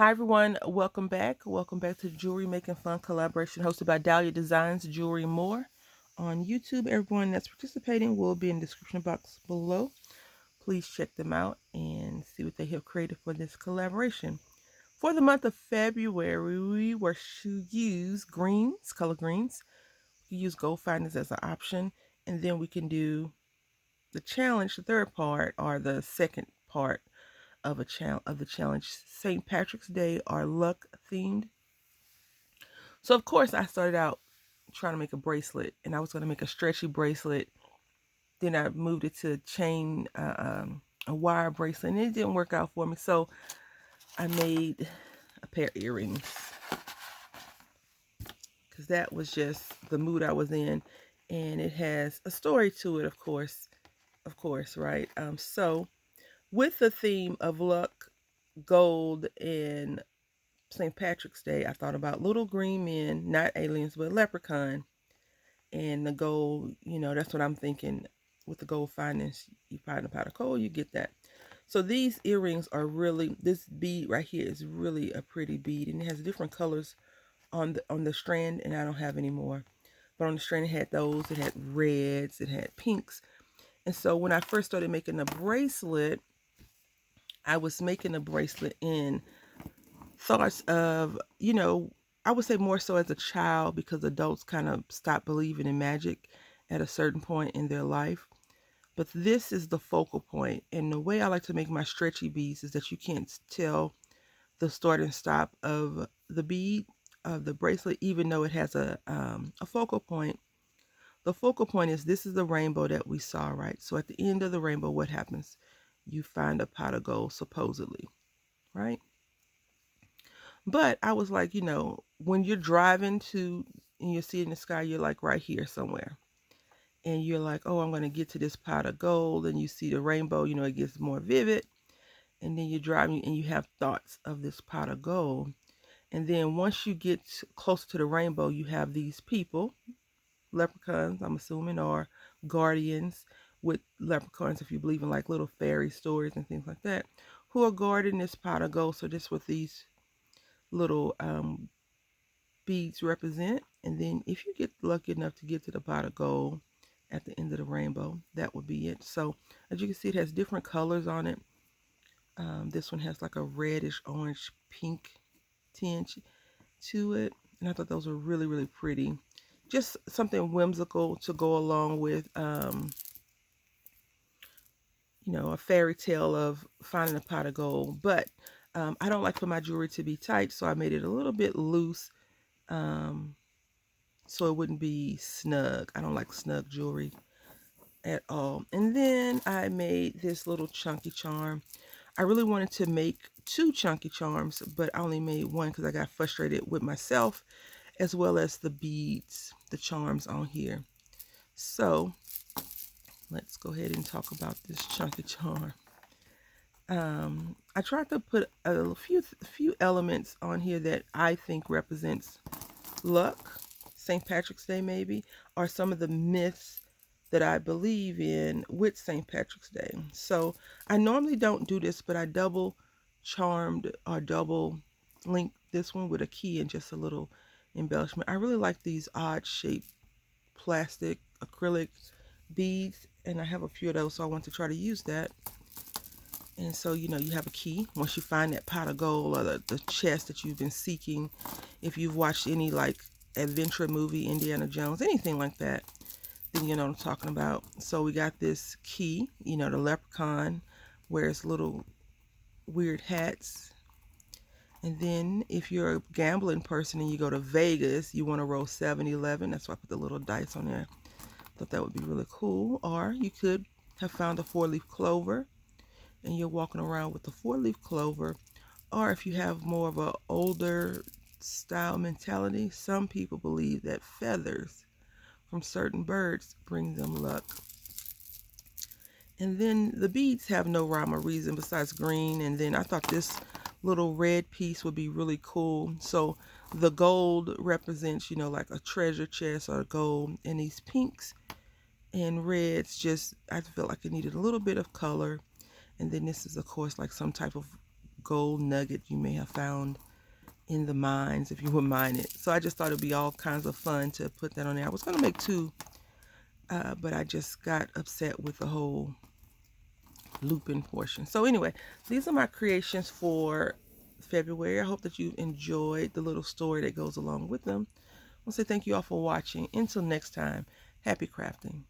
Hi everyone, welcome back. Welcome back to Jewelry Making Fun Collaboration hosted by Dahlia Designs Jewelry More on YouTube. Everyone that's participating will be in the description box below. Please check them out and see what they have created for this collaboration. For the month of February, we were to use greens, color greens. We use gold findings as an option, and then we can do the challenge, the third part, or the second part of the challenge, St. Patrick's Day, or luck themed. So of course I started out trying to make a bracelet, and I was going to make a stretchy bracelet. Then I moved it to a wire bracelet, and it didn't work out for me. So I made a pair of earrings because that was just the mood I was in, and it has a story to it, of course, right? So with the theme of luck, gold, and St. Patrick's Day, I thought about little green men, not aliens, but leprechaun. And the gold, that's what I'm thinking with the gold findings. You find a pot of gold, you get that. So these earrings are really, this bead right here is really a pretty bead, and it has different colors on the strand, and I don't have any more. But on the strand, it had those, it had reds, it had pinks. And so when I first started making the bracelet, I was making a bracelet in thoughts of, I would say more so as a child, because adults kind of stop believing in magic at a certain point in their life. But this is the focal point. And the way I like to make my stretchy beads is that you can't tell the start and stop of the bead of the bracelet, even though it has a focal point. The focal point is, this is the rainbow that we saw, right? So at the end of the rainbow, what happens? You find a pot of gold, supposedly, right? But I was like, when you're driving and you see it in the sky, you're like right here somewhere. And you're like, oh, I'm going to get to this pot of gold. And you see the rainbow, it gets more vivid. And then you're driving and you have thoughts of this pot of gold. And then once you get closer to the rainbow, you have these people, leprechauns, I'm assuming, or guardians with leprechauns, if you believe in like little fairy stories and things like that, who are guarding this pot of gold. So this what these little beads represent. And then if you get lucky enough to get to the pot of gold at the end of the rainbow, that would be it. So as you can see, it has different colors on it. This one has like a reddish orange pink tinge to it, and I thought those were really, really pretty. Just something whimsical to go along with a fairy tale of finding a pot of gold. But I don't like for my jewelry to be tight, so I made it a little bit loose, so it wouldn't be snug. I don't like snug jewelry at all. And then I made this little chunky charm. I really wanted to make two chunky charms, but I only made one because I got frustrated with myself, as well as the beads, the charms on here. So let's go ahead and talk about this chunky charm. I tried to put a few elements on here that I think represents luck, St. Patrick's Day maybe, or some of the myths that I believe in with St. Patrick's Day. So I normally don't do this, but I double charmed or double linked this one with a key and just a little embellishment. I really like these odd shaped plastic acrylic beads, and I have a few of those, so I want to try to use that. And so, you have a key. Once you find that pot of gold or the chest that you've been seeking, if you've watched any like adventure movie, Indiana Jones, anything like that, then you know what I'm talking about. So we got this key, the leprechaun wears little weird hats. And then if you're a gambling person and you go to Vegas, you want to roll 7-11. That's why I put the little dice on there. Thought that would be really cool. Or you could have found a 4-leaf clover and you're walking around with the 4-leaf clover. Or if you have more of an older style mentality, some people believe that feathers from certain birds bring them luck. And then the beads have no rhyme or reason besides green. And then I thought this little red piece would be really cool. So the gold represents, like a treasure chest or gold. And these pinks and reds, just, I felt like it needed a little bit of color. And then this is, of course, like some type of gold nugget you may have found in the mines if you would mine it. So I just thought it'd be all kinds of fun to put that on there. I was going to make two, but I just got upset with the whole looping portion. So anyway, these are my creations for February. I hope that you enjoyed the little story that goes along with them. I want to say thank you all for watching. Until next time, happy crafting.